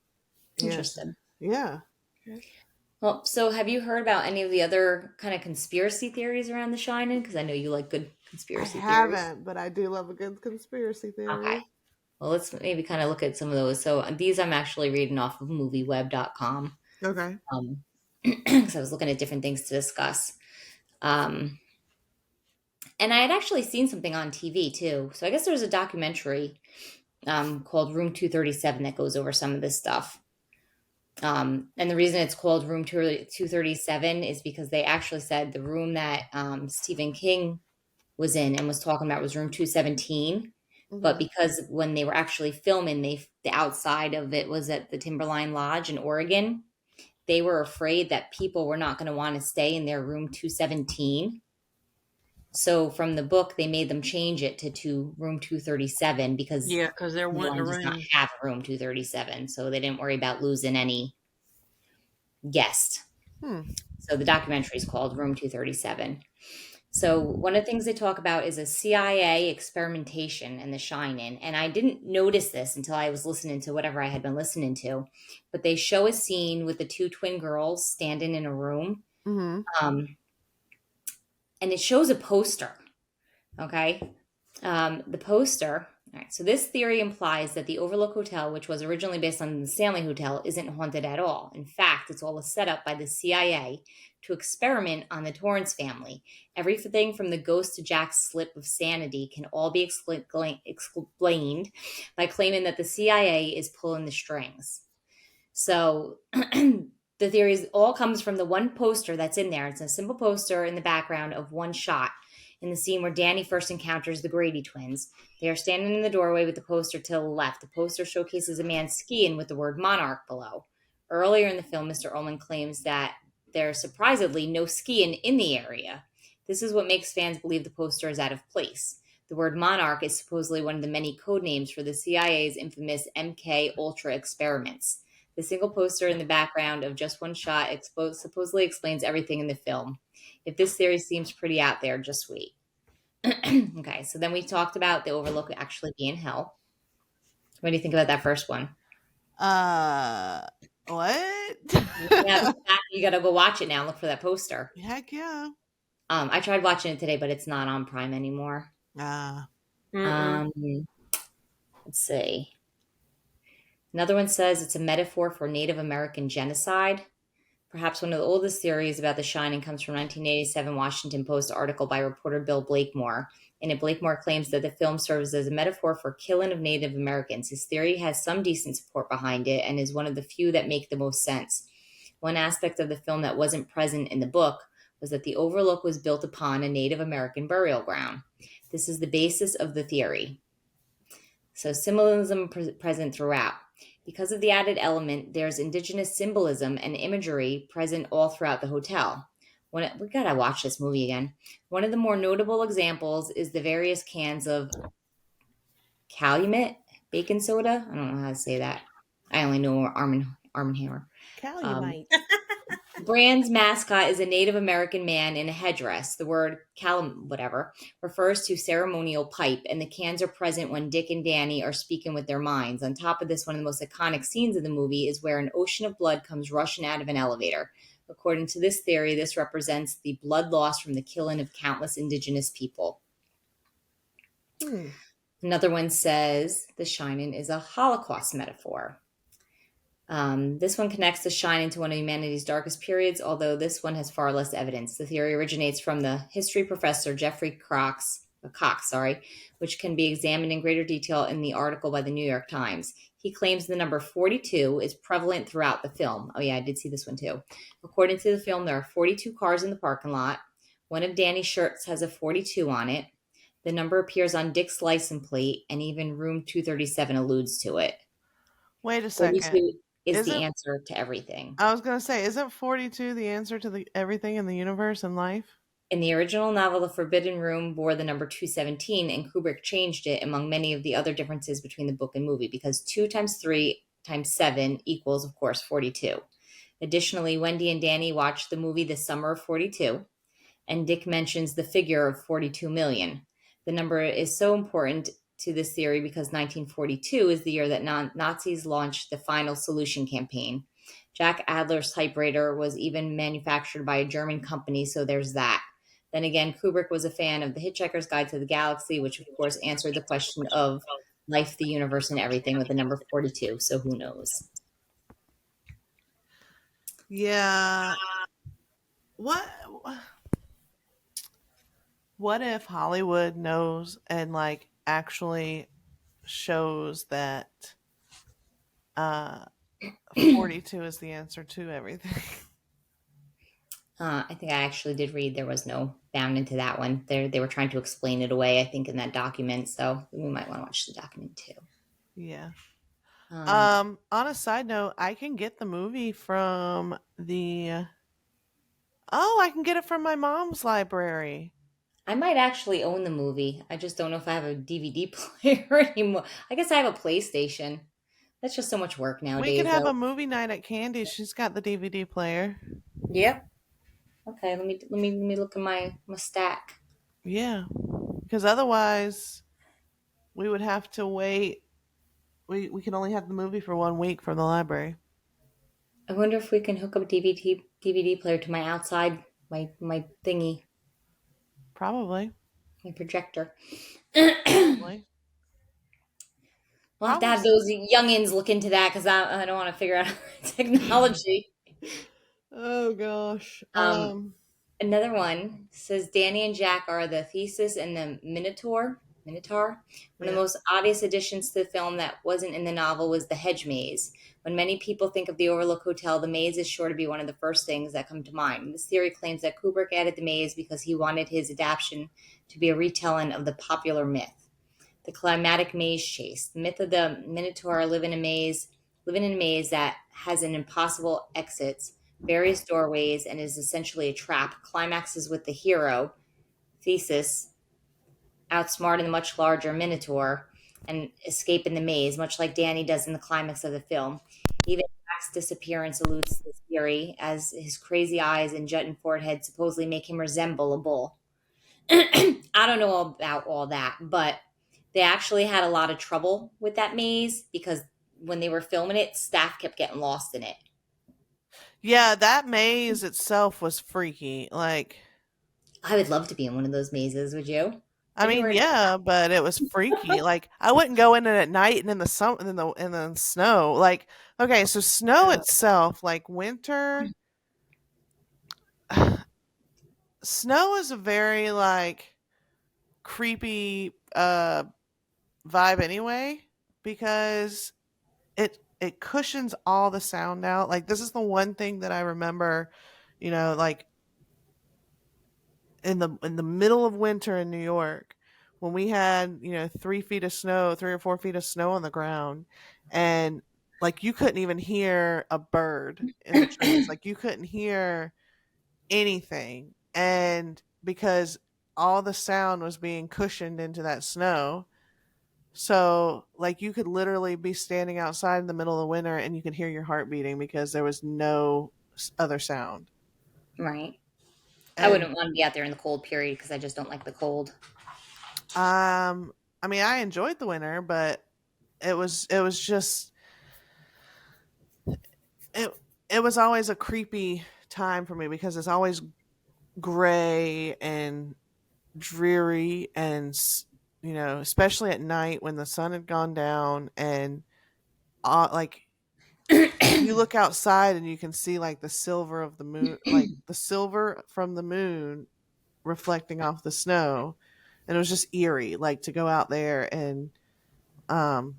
yes, Interesting. yeah. Well, so have you heard about any of the other kind of conspiracy theories around The Shining? Because I know you like good I conspiracy theories. haven't, but I do love a good conspiracy theory. Okay. Well, let's maybe kind of look at some of those. So these I'm actually reading off of movieweb.com. Okay. Because I was looking at different things to discuss. And I had actually seen something on TV too. So I guess there's a documentary called Room 237 that goes over some of this stuff. And the reason it's called Room 237 is because they actually said the room that Stephen King was in and was talking about was Room 217. But because when they were actually filming, the outside of it was at the Timberline Lodge in Oregon. They were afraid that people were not going to want to stay in their Room 217. So from the book, they made them change it to Room 237 because there wasn't a does not room. have a Room 237. So they didn't worry about losing any guests. So the documentary is called Room 237. So one of the things they talk about is a CIA experimentation in The Shining. And I didn't notice this until I was listening to whatever I had been listening to. But they show a scene with the two twin girls standing in a room. And it shows a poster. Okay. The poster. All right. So this theory implies that the Overlook Hotel, which was originally based on the Stanley Hotel, isn't haunted at all. In fact, it's all a setup by the CIA to experiment on the Torrance family. Everything from the ghost to Jack's slip of sanity can all be explained by claiming that the CIA is pulling the strings. So the theory all comes from the one poster that's in there. It's a simple poster in the background of one shot in the scene where Danny first encounters the Grady twins. They are standing in the doorway with the poster to the left. The poster showcases a man skiing with the word Monarch below. Earlier in the film, Mr. Ullman claims that there's surprisingly no skiing in the area. This is what makes fans believe the poster is out of place. The word Monarch is supposedly one of the many code names for the CIA's infamous MK Ultra experiments. The single poster in the background of just one shot supposedly explains everything in the film. If this theory seems pretty out there, just wait. Okay, so then we talked about the Overlook actually being hell. What do you think about that first one? What? You got to go watch it now. Look for that poster. Heck yeah. I tried watching it today, but it's not on Prime anymore. Let's see. Another one says it's a metaphor for Native American genocide. Perhaps one of the oldest theories about The Shining comes from 1987 Washington Post article by reporter Bill Blakemore. In it, Blakemore claims that the film serves as a metaphor for killing of Native Americans. His theory has some decent support behind it and is one of the few that make the most sense. One aspect of the film that wasn't present in the book was that the overlook was built upon a Native American burial ground. This is the basis of the theory. So symbolism present throughout. Because of the added element, there's indigenous symbolism and imagery present all throughout the hotel. We gotta watch this movie again. One of the more notable examples is the various cans of Calumet baking soda. I don't know how to say that. I only know Arm and Hammer. Calumet. The brand's mascot is a Native American man in a headdress. The word whatever refers to ceremonial pipe, and the cans are present when Dick and Danny are speaking with their minds. On top of this, one of the most iconic scenes of the movie is where an ocean of blood comes rushing out of an elevator. According to this theory, this represents the blood loss from the killing of countless indigenous people. Another one says The Shining is a Holocaust metaphor. This one connects The Shining to one of humanity's darkest periods, although this one has far less evidence. The theory originates from the history professor Jeffrey Cox, which can be examined in greater detail in the article by the New York Times. He claims the number 42 is prevalent throughout the film. Oh yeah, I did see this one too. According to the film, there are 42 cars in the parking lot. One of Danny's shirts has a 42 on it. The number appears on Dick's license plate, and even room 237 alludes to it. Wait a second. 42 is the answer to everything. I was going to say, isn't 42 the answer to everything in the universe and life? In the original novel, The Forbidden Room bore the number 217, and Kubrick changed it among many of the other differences between the book and movie, because 2 times 3 times 7 equals, of course, 42. Additionally, Wendy and Danny watched the movie The Summer of 42, and Dick mentions the figure of 42 million. The number is so important to this theory because 1942 is the year that Nazis launched the Final Solution campaign. Jack Adler's typewriter was even manufactured by a German company, so there's that. Then again, Kubrick was a fan of The Hitchhiker's Guide to the Galaxy, which of course answered the question of life, the universe, and everything with the number 42, so who knows? Yeah. What if Hollywood knows and like actually shows that 42 is the answer to everything? I think I actually did read there was no bound into that one. They were trying to explain it away, I think, in that document. So we might want to watch the document too. Yeah. On a side note, I can get the movie from I can get it from my mom's library. I might actually own the movie. I just don't know if I have a DVD player anymore. I guess I have a PlayStation. That's just so much work nowadays. We could have a movie night at Candy. She's got the DVD player. Yep. Okay, let me look at my stack. Yeah, because otherwise we would have to wait. We can only have the movie for 1 week from the library. I wonder if we can hook up a DVD player to my outside my thingy. Probably. My projector. Probably. We'll have to have those youngins look into that because I don't want to figure out technology. Oh gosh. Another one says Danny and Jack are the Theseus and the Minotaur. One of the most obvious additions to the film that wasn't in the novel was the hedge maze. When many people think of the Overlook Hotel, the maze is sure to be one of the first things that come to mind. This theory claims that Kubrick added the maze because he wanted his adaptation to be a retelling of the popular myth. The climatic maze chase. The myth of the Minotaur living in a maze that has an impossible exits, various doorways, and is essentially a trap, climaxes with the hero, Theseus, outsmarting the much larger Minotaur and escaping the maze, much like Danny does in the climax of the film. Even Jack's disappearance alludes to this theory, as his crazy eyes and jutting forehead supposedly make him resemble a bull. I don't know about all that, but they actually had a lot of trouble with that maze because when they were filming it, staff kept getting lost in it. Yeah, that maze itself was freaky. Like, I would love to be in one of those mazes. Would you? I mean, yeah, but it was freaky. Like, I wouldn't go in it at night and in the sun and in the snow. Like, okay, so snow itself, like winter, snow is a very like creepy vibe anyway, because it cushions all the sound out. Like this is the one thing that I remember, like in the middle of winter in New York, when we had 3 feet of snow, 3 or 4 feet of snow on the ground, and like you couldn't even hear a bird in the trees, like you couldn't hear anything, and because all the sound was being cushioned into that snow. So, like, you could literally be standing outside in the middle of the winter and you could hear your heart beating because there was no other sound. Right. I And wouldn't want to be out there in the cold period because I just don't like the cold. I mean, I enjoyed the winter, but it was just it it was always a creepy time for me because it's always gray and dreary, and especially at night when the sun had gone down, and like you look outside and you can see like the silver of the moon, like the silver from the moon reflecting off the snow, and it was just eerie, like to go out there and um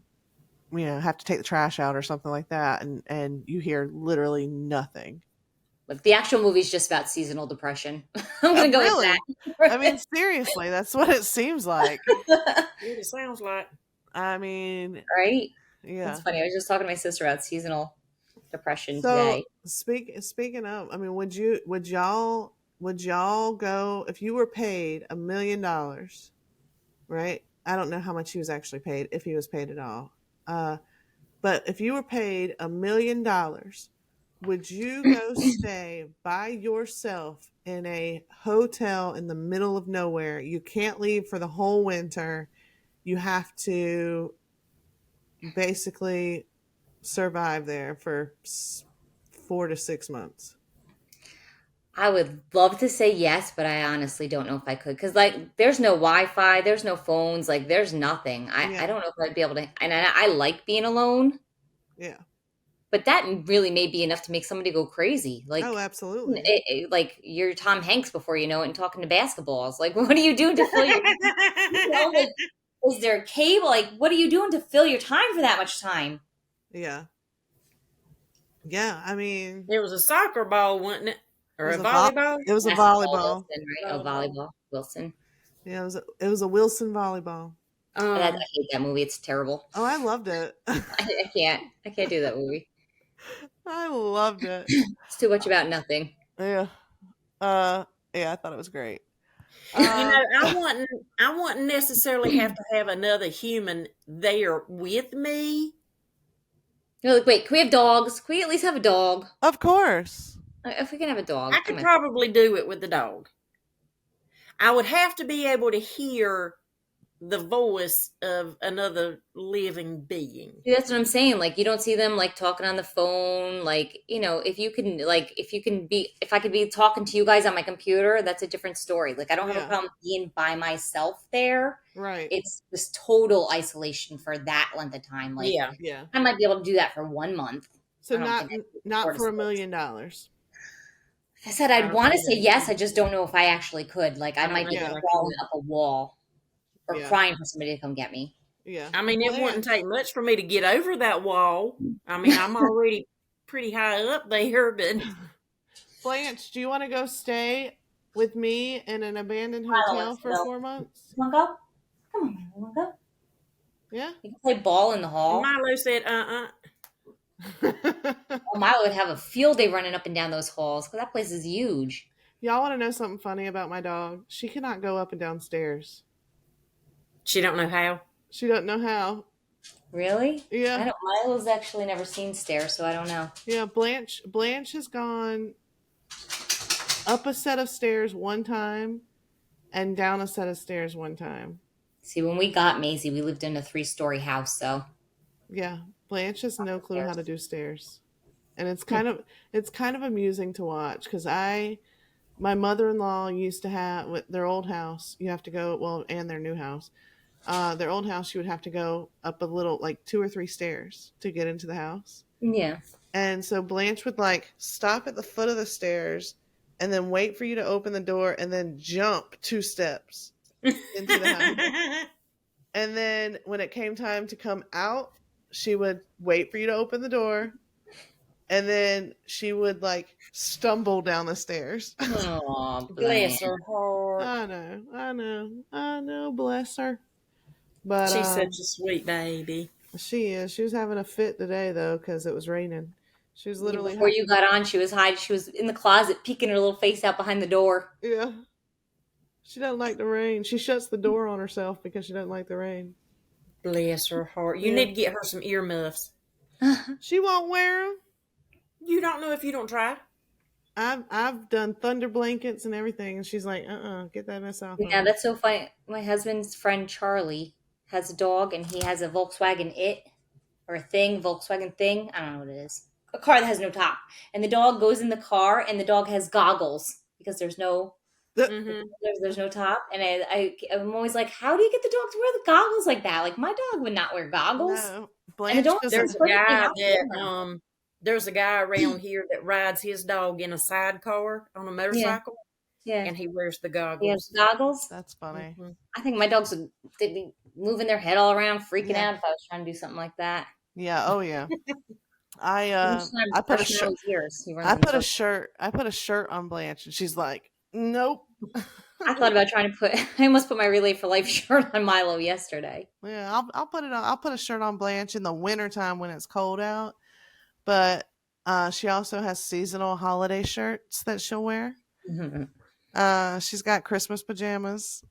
have to take the trash out or something like that, and you hear literally nothing. But the actual movie is just about seasonal depression. I'm gonna go with Really? that. I mean, seriously, that's what it seems like. It sounds like. I mean, Right? yeah. It's funny. I was just talking to my sister about seasonal depression So today. speaking of, I mean, would y'all go if you were paid $1 million, right? I don't know how much he was actually paid, if he was paid at all. But if you were paid $1 million, would you go stay by yourself in a hotel in the middle of nowhere? You can't leave for the whole winter. You have to basically survive there for 4 to 6 months. I would love to say yes, but I honestly don't know if I could because, like, there's no Wi-Fi, there's no phones, like, there's nothing. I Yeah, don't know if I'd be able to. And I like being alone, yeah. but that really may be enough to make somebody go crazy. Oh, Like, absolutely. like you're Tom Hanks before you know it and talking to basketballs. Like, what are you doing to fill your? Like, is there cable? Like, what are you doing to fill your time for that much time? Yeah, yeah. I mean, It was a soccer ball, wasn't it? it Or was a a volleyball? it was a Basketball, volleyball. Wilson, right? Oh, Volleyball. volleyball, Wilson. Yeah, it was a Wilson volleyball. I Um, hate that movie. It's terrible. Oh, I loved it. I can't. I can't do that movie. I loved it. It's too much about nothing. Yeah. Uh, yeah, I thought it was great. you know, Um, I wouldn't necessarily have to have another human there with me. You're like, wait, can we have dogs? Can we at least have a dog? of course. If we can have a dog, I could probably do it with the dog. I would have to be able to hear the voice of another living being. that's what I'm saying. Like, you don't see them like talking on the phone. Like, if you can, if I could be talking to you guys on my computer, that's a different story. Like, I don't have a Yeah. problem being by myself there. Right. It's this total isolation for that length of time. Like, Yeah. Yeah. I might be able to do that for 1 month. So I don't not think I could not afford for a $1 million. I said I I'd don't want to think say I yes. could. I just don't know if I actually could. Like, I I don't might know be Yeah. that I crawling could. up a wall or Yeah. crying for somebody to come get me. Yeah. I mean, it wouldn't take much for me to get over that wall. I mean, I'm already pretty high up there, but Blanche, do you want to go stay with me in an abandoned hotel for 4 months? You want to go? Come on, you want to go? Yeah. You can play ball in the hall. Milo said, Oh, Milo would have a field day running up and down those halls because that place is huge. Y'all want to know something funny about my dog? She cannot go up and down stairs. She don't know how. She doesn't know how. Really? Yeah. Milo's actually never seen stairs, so I don't know. Yeah, Blanche has gone up a set of stairs one time and down a set of stairs one time. See, when we got Maisie, we lived in a 3-story house, so Yeah, Blanche has no clue how to do stairs. And it's kind of amusing to watch because my mother-in-law used to have, with their old house, you have to go, well, and their new house. Their old house, you would have to go up a little, like 2 or 3 stairs to get into the house. yeah. And so Blanche would like stop at the foot of the stairs and then wait for you to open the door and then jump 2 steps into the house. And then when it came time to come out, she would wait for you to open the door, and then she would like stumble down the stairs. Oh, Bless her heart. I know, bless her. But She's such a sweet baby. She is. She was having a fit today though because it was raining. She was literally before you got on. She was hiding. She was in the closet, peeking her little face out behind the door. Yeah. She doesn't like the rain. She shuts the door on herself because she doesn't like the rain. Bless her heart. You need to get her some earmuffs. She won't wear them. You don't know if you don't try. I've done thunder blankets and everything, and she's like, get that mess off. Yeah, that's so funny. My husband's friend Charlie has a dog, and he has a Volkswagen Volkswagen thing. I don't know what it is. A car that has no top, and the dog goes in the car, and the dog has goggles because there's no there's no top. And I'm always like, how do you get the dog to wear the goggles like that? Like my dog would not wear goggles. No, Blanche there's a guy that there's a guy around here that rides his dog in a sidecar on a motorcycle. Yeah. And he wears the goggles. He has goggles? That's funny. Mm-hmm. I think my dogs they'd be moving their head all around, freaking out if I was trying to do something like that. Yeah, oh yeah. I put a shirt. I put a shirt on Blanche, and she's like, "Nope." I thought about trying to I almost put my Relay for Life shirt on Milo yesterday. Yeah, I'll put it on. I'll put a shirt on Blanche in the wintertime when it's cold out. But she also has seasonal holiday shirts that she'll wear. Mm-hmm. She's got Christmas pajamas.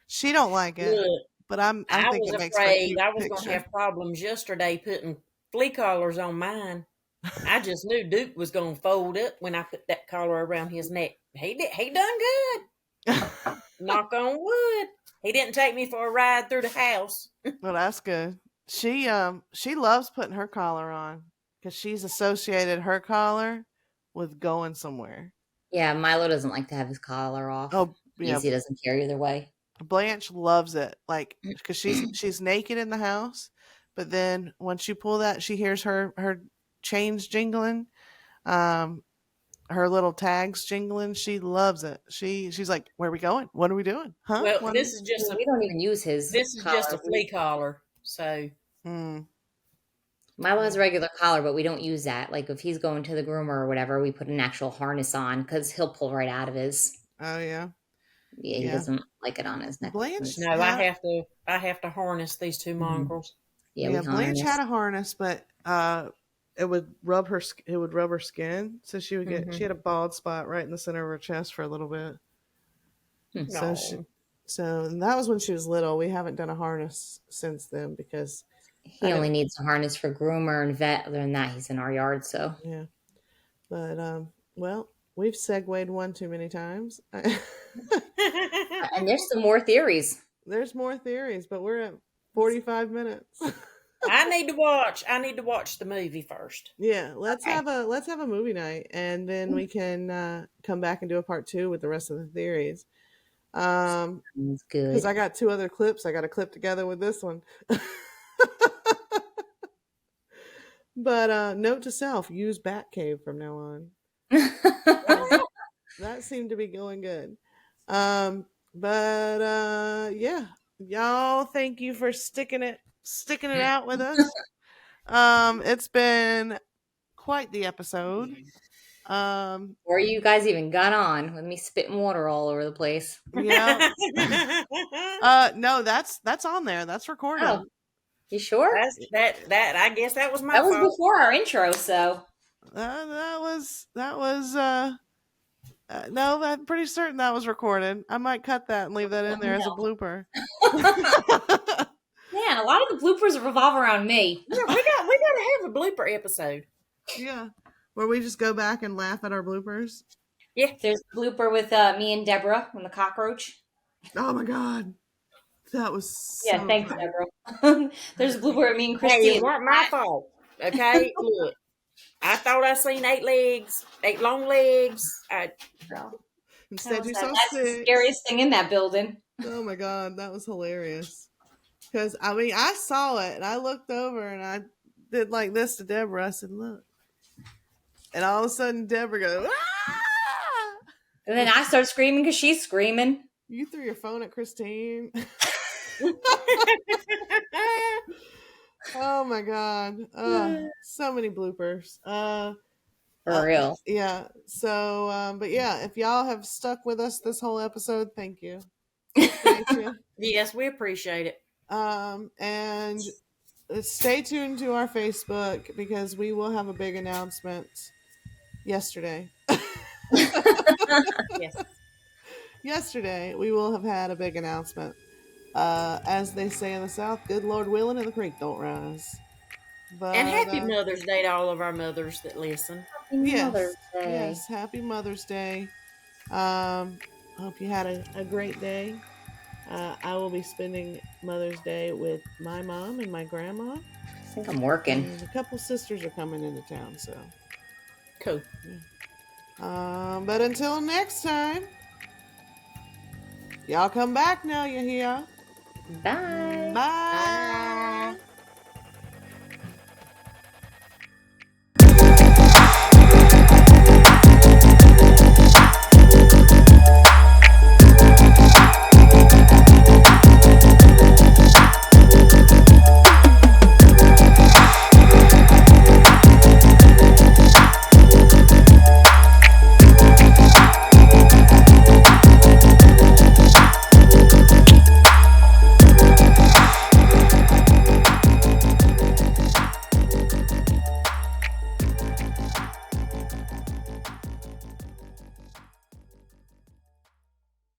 She don't like it, but I think it makes for a cute I was picture. going to have problems yesterday putting flea collars on mine. I just knew Duke was going to fold up when I put that collar around his neck. He done good. Knock on wood. He didn't take me for a ride through the house. Well, that's good. She loves putting her collar on because she's associated her collar with going somewhere. Yeah, Milo doesn't like to have his collar off. Oh, yeah. He doesn't care either way. Blanche loves it, like because she's naked in the house, but then once you pull that, she hears her chains jingling, her little tags jingling. She loves it. She's like, "Where are we going? What are we doing? Huh?" Well, this is just we don't even use his. This is just a flea collar, so. Milo has a regular collar, but we don't use that. Like if he's going to the groomer or whatever, we put an actual harness on because he'll pull right out of his. Oh yeah. Yeah, he doesn't like it on his neck. Blanche, no, I have to harness these two mongrels. Yeah, Blanche had a harness, but it would rub her skin, so she would get. She had a bald spot right in the center of her chest for a little bit. So that was when she was little. We haven't done a harness since then because he only needs a harness for groomer and vet. Other than that, he's in our yard. So yeah, but well, we've segued one too many times. And there's some more theories. There's more theories, but we're at 45 minutes. I need to watch the movie first. Yeah, let's have a movie night, and then we can come back and do a part 2 with the rest of the theories. Sounds good. Because I got 2 other clips. I got to clip together with this one. But note to self: use Batcave from now on. That seemed to be going good. But yeah, y'all, thank you for sticking it out with us. It's been quite the episode. Before you guys even got on with me spitting water all over the place. Yeah. No, that's on there. That's recorded. Oh, you sure? That I guess that was my fault. That was before our intro, so. That was no, I'm pretty certain that was recorded. I might cut that and leave that in there as a blooper. Man, a lot of the bloopers revolve around me. Yeah, we gotta have a blooper episode. Yeah, where we just go back and laugh at our bloopers. Yeah, there's a blooper with me and Deborah on the cockroach. Oh my god, that was so thanks, funny. Deborah. There's a blooper with me and Christine. Hey, it weren't my fault. Okay, look. I thought I seen 8 long legs. Instead, you saw 6. That's the scariest thing in that building. Oh my god, that was hilarious. Because I mean, I saw it and I looked over and I did like this to Deborah. I said, "Look," and all of a sudden, Deborah goes, "Ah!" And then I start screaming because she's screaming. You threw your phone at Christine. Oh my god. So many bloopers. For real. Yeah. So, but yeah, if y'all have stuck with us this whole episode, thank you. Thank you. Yes, we appreciate it. And stay tuned to our Facebook because we will have a big announcement yesterday. Yes. Yesterday, we will have had a big announcement. As they say in the South, good Lord willing and the creek don't rise. But, And happy Mother's Day to all of our mothers that listen. Happy Mother's Day. Yes, happy Mother's Day. Hope you had a great day. I will be spending Mother's Day with my mom and my grandma. I think I'm working. And a couple sisters are coming into town, so. Cool. Yeah. But until next time, y'all come back now, you hear? Bye. Bye.